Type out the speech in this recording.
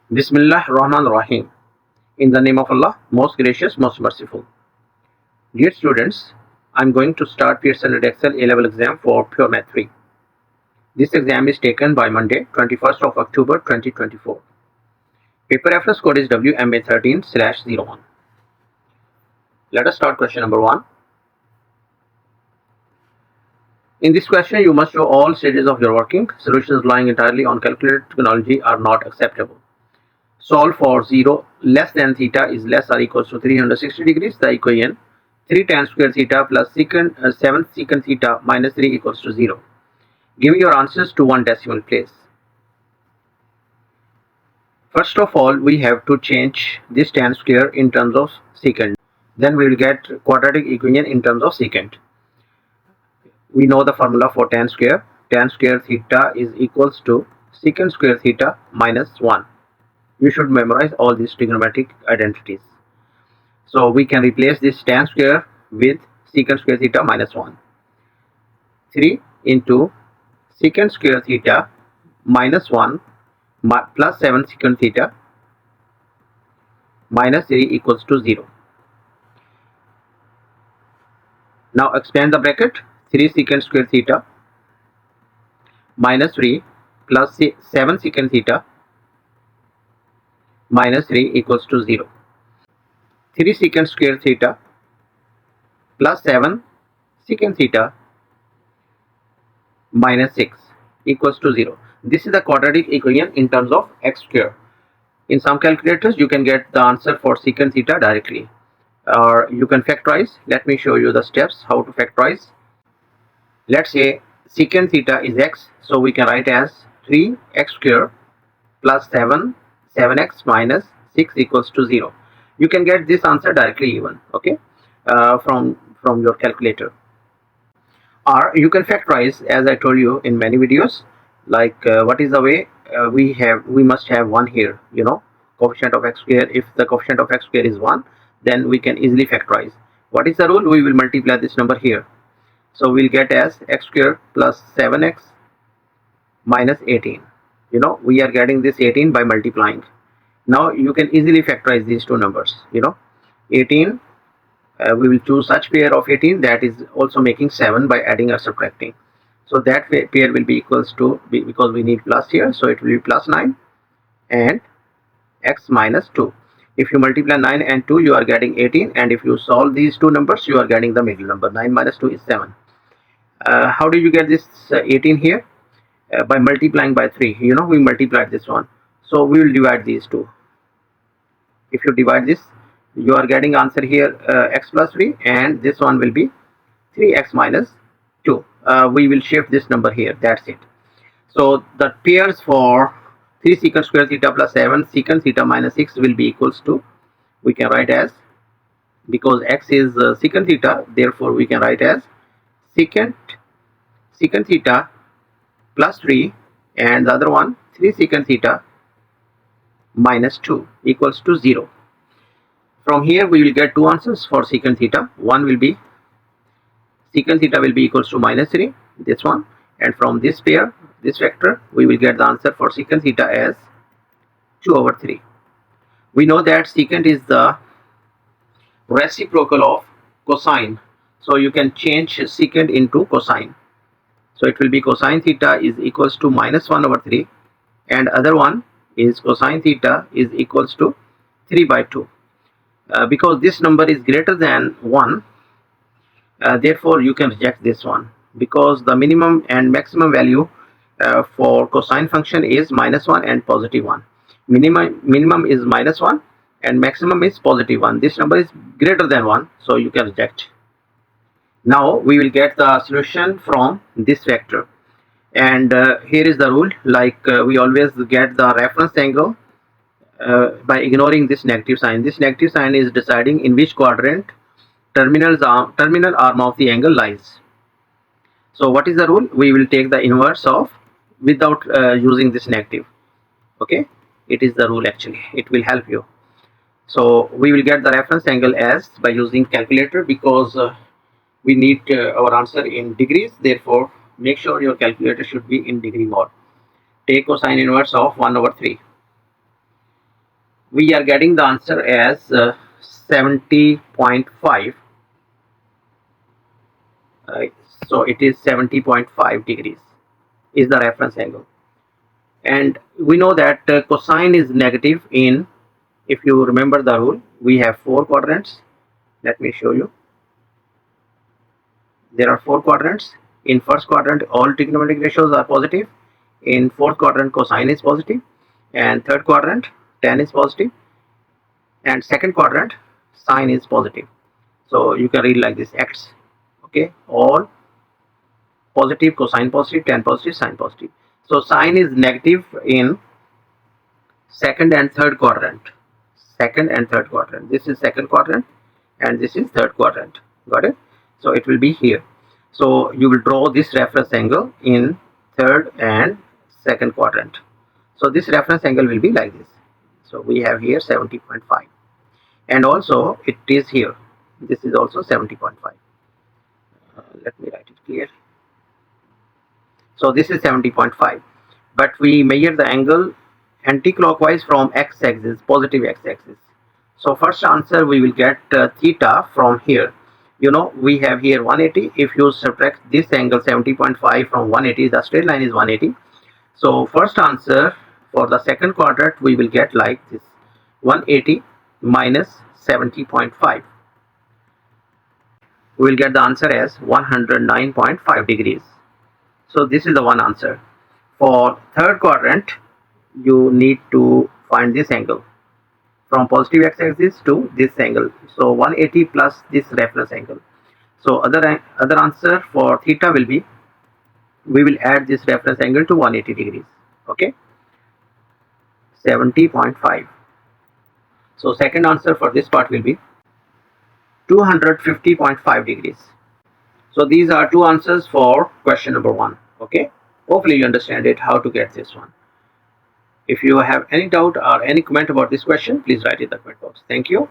Bismillah Rahman Rahim. In the name of Allah, most gracious, most merciful. Dear students, I am going to start PSL Edexcel A-level exam for Pure Math 3. This exam is taken by Monday, 21st of October 2024. Paper reference code is WMA 13/01. Let us start question number 1. In this question, you must show all stages of your working. Solutions relying entirely on calculated technology are not acceptable. Solve for 0 less than theta is less or equals to 360 degrees. The equation 3 tan² theta plus 7 secant theta minus 3 equals to 0. Give your answers to one decimal place. First of all, we have to change this tan² in terms of secant. Then we will get quadratic equation in terms of secant. We know the formula for tan². Tan² theta is equals to secant² theta minus 1. You should memorize all these trigonometric identities. So we can replace this tan² with secant² theta minus 1. 3 into secant² theta minus 1 plus 7 secant theta minus 3 equals to 0. Now expand the bracket. 3 secant² theta minus 3 plus 7 secant theta minus 3 equals to 0. 3 secant² theta plus 7 secant theta minus 6 equals to 0. This is the quadratic equation in terms of x². In some calculators, you can get the answer for secant theta directly, or you can factorize. Let me show you the steps how to factorize. Let's say secant theta is x, so we can write as 3x² plus 7x minus 6 equals to 0. You can get this answer directly even, okay, from your calculator. Or you can factorize, as I told you in many videos. Like what is the way? We must have 1 here, coefficient of x². If the coefficient of x² is 1, then we can easily factorize. What is the rule? We will multiply this number here, so we'll get as x² plus 7x minus 18. We are getting this 18 by multiplying. Now you can easily factorize these two numbers. 18, we will choose such pair of 18 that is also making 7 by adding or subtracting. So that pair will be equals to, because we need plus here, so it will be plus 9 and x minus 2. If you multiply 9 and 2, you are getting 18, and if you solve these two numbers, you are getting the middle number. 9 minus 2 is 7. How did you get this 18 here? By multiplying by 3. We multiplied this one, so we will divide these two. If you divide this, you are getting answer here x plus 3, and this one will be 3x minus 2. We will shift this number here. That's it. So the pairs for 3 secant² theta plus 7 secant theta minus 6 will be equals to, we can write as, because x is secant theta, therefore we can write as secant theta plus 3, and the other one 3 secant theta minus 2 equals to 0. From here we will get two answers for secant theta. One will be secant theta will be equals to minus 3, this one, and from this pair, this vector, we will get the answer for secant theta as 2/3. We know that secant is the reciprocal of cosine, so you can change secant into cosine. So it will be cosine theta is equals to minus 1/3, and other one is cosine theta is equals to 3/2. Because this number is greater than 1, therefore you can reject this one, because the minimum and maximum value for cosine function is minus 1 and positive 1. Minimum is minus 1 and maximum is positive 1. This number is greater than 1, so you can reject. Now we will get the solution from this vector, and here is the rule. Like we always get the reference angle by ignoring this negative sign. This negative sign is deciding in which quadrant terminal arm of the angle lies. So what is the rule? We will take the inverse of without using this negative. Okay, it is the rule. Actually, it will help you. So we will get the reference angle as by using calculator, because we need our answer in degrees. Therefore, make sure your calculator should be in degree mode. Take cosine inverse of 1/3. we are getting the answer as 70.5. So it is 70.5 degrees is the reference angle. And we know that cosine is negative in, if you remember the rule, we have 4 quadrants. Let me show you. There are 4 quadrants. In first quadrant, all trigonometric ratios are positive. In fourth quadrant, cosine is positive. And third quadrant, tan is positive. And second quadrant, sine is positive. So you can read like this: x, okay, all positive, cosine positive, tan positive, sine positive. So sine is negative in second and third quadrant. Second and third quadrant. This is second quadrant and this is third quadrant. Got it? So it will be here. So you will draw this reference angle in third and second quadrant. So this reference angle will be like this. So we have here 70.5, and also it is here. This is also 70.5. Let me write it clear. So this is 70.5, but we measure the angle anti-clockwise from x-axis, positive x-axis. So first answer we will get theta from here. You know, we have here 180. If you subtract this angle 70.5 from 180, the straight line is 180. So first answer for the second quadrant we will get like this: 180 minus 70.5. We will get the answer as 109.5 degrees. So this is the one answer. For third quadrant, you need to find this angle from positive x-axis to this angle. So 180 plus this reference angle. So other answer for theta will be, we will add this reference angle to 180 degrees. Okay, 70.5. So second answer for this part will be 250.5 degrees. So these are two answers for question number 1. Okay, hopefully you understand it, how to get this one. If you have any doubt or any comment about this question, please write in the comment box. Thank you.